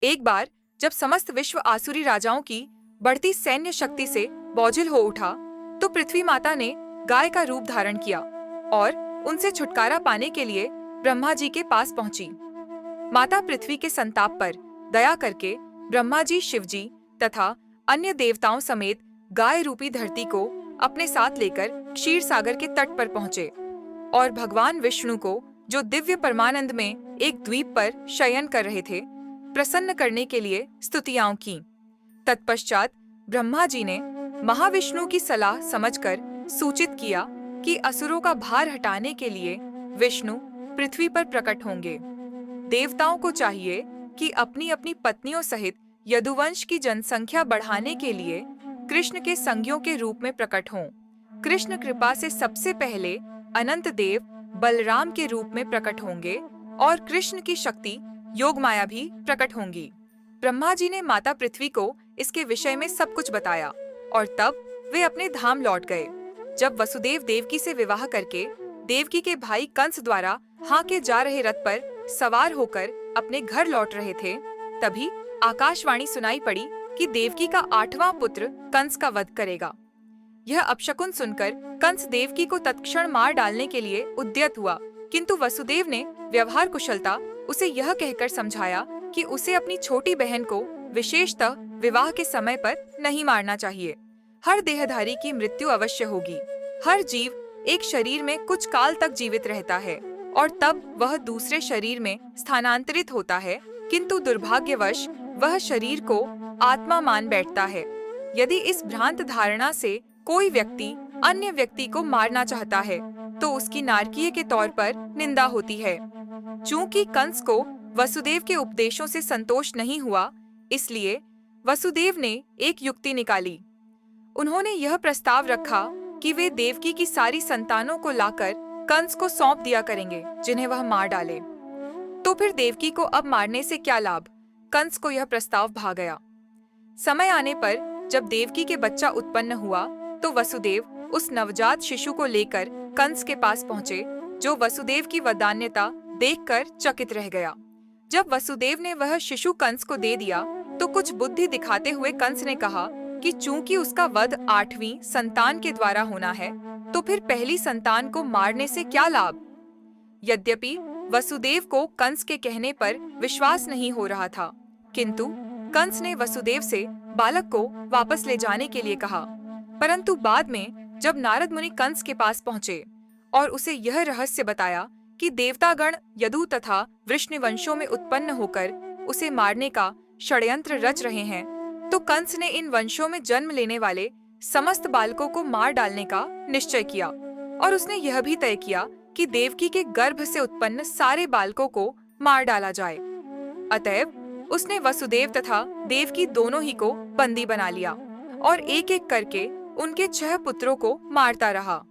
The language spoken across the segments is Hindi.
एक बार जब समस्त विश्व आसुरी राजाओं की बढ़ती सैन्य शक्ति से बोझिल हो उठा, तो पृथ्वी माता ने गाय का रूप धारण किया और उनसे छुटकारा पाने के लिए ब्रह्मा जी के पास पहुंची। माता पृथ्वी के संताप पर दया करके ब्रह्मा जी, शिव जी तथा अन्य देवताओं समेत गाय रूपी धरती को अपने साथ लेकर क्षीर सागर के तट पर पहुंचे और भगवान विष्णु को, जो दिव्य परमानंद में एक द्वीप पर शयन कर रहे थे, प्रसन्न करने के लिए स्तुतियां की। तत्पश्चात ब्रह्मा जी ने महाविष्णु की सलाह समझकर सूचित किया कि असुरों का भार हटाने के लिए विष्णु पृथ्वी पर प्रकट होंगे। देवताओं को चाहिए कि अपनी अपनी पत्नियों सहित यदुवंश की जनसंख्या बढ़ाने के लिए कृष्ण के संगियों के रूप में प्रकट हों। कृष्ण कृपा से सबसे पहले अनंत देव बलराम के रूप में प्रकट होंगे और कृष्ण की शक्ति योग माया भी प्रकट होंगी। ब्रह्मा जी ने माता पृथ्वी को इसके विषय में सब कुछ बताया और तब वे अपने धाम लौट गए। जब वसुदेव देवकी से विवाह करके देवकी के भाई कंस द्वारा हांके जा रहे रथ पर सवार होकर अपने घर लौट रहे थे, तभी आकाशवाणी सुनाई पड़ी कि देवकी का 8वां पुत्र कंस का वध करेगा। यह अपशकुन सुनकर कंस देवकी को तत्क्षण मार डालने के लिए उद्यत हुआ, किंतु वसुदेव ने व्यवहार कुशलता उसे यह कहकर समझाया कि उसे अपनी छोटी बहन को विशेषतः विवाह के समय पर नहीं मारना चाहिए। हर देहधारी की मृत्यु अवश्य होगी। हर जीव एक शरीर में कुछ काल तक जीवित रहता है और तब वह दूसरे शरीर में स्थानांतरित होता है, किंतु दुर्भाग्यवश वह शरीर को आत्मा मान बैठता है। यदि इस भ्रांत धारणा से कोई व्यक्ति अन्य व्यक्ति को मारना चाहता है तो उसकी नारकीय के तौर पर निंदा होती है। चूंकि कंस को वसुदेव के उपदेशों से संतोष नहीं हुआ, इसलिए वसुदेव ने एक युक्ति निकाली। उन्होंने यह प्रस्ताव रखा कि वे देवकी की सारी संतानों को लाकर कंस को सौंप दिया करेंगे, जिन्हें वह मार डाले। तो फिर देवकी को अब मारने से क्या लाभ? कंस को यह प्रस्ताव भा गया। समय आने पर जब देवकी के बच्चा उत्पन्न हुआ तो वसुदेव उस नवजात शिशु को लेकर कंस के पास पहुंचे, जो वसुदेव की वदान्यता देखकर चकित रह गया। जब वसुदेव ने वह शिशु कंस को दे दिया तो कुछ बुद्धि दिखाते हुए कंस ने कहा कि चूंकि उसका वध 8वीं संतान के द्वारा होना है, तो फिर पहली संतान को मारने से क्या लाभ? यद्यपि वसुदेव को कंस के कहने पर विश्वास नहीं हो रहा था, किंतु कंस ने वसुदेव से बालक को वापस ले जाने के लिए कहा। परंतु बाद में जब नारद मुनि कंस के पास पहुंचे और उसे यह रहस्य बताया कि देवतागण यदु तथा वृष्णिवंशों में उत्पन्न होकर उसे मारने का षड्यंत्र रच रहे हैं, तो कंस ने इन वंशों में जन्म लेने वाले समस्त बालकों को मार डालने का निश्चय किया और उसने यह भी तय किया कि देवकी के गर्भ से उत्पन्न सारे बालकों को मार डाला जाए। अतएव उसने वसुदेव तथा देवकी दोनों ही को बंदी बना लिया और एक एक करके उनके 6 पुत्रों को मारता रहा।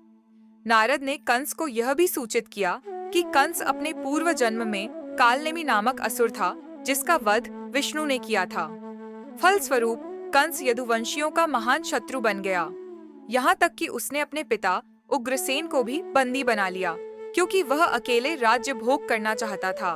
नारद ने कंस को यह भी सूचित किया कि कंस अपने पूर्व जन्म में कालनेमी नामक असुर था, जिसका वध विष्णु ने किया था। फलस्वरूप कंस यदुवंशियों का महान शत्रु बन गया। यहाँ तक कि उसने अपने पिता उग्रसेन को भी बंदी बना लिया, क्योंकि वह अकेले राज्य भोग करना चाहता था।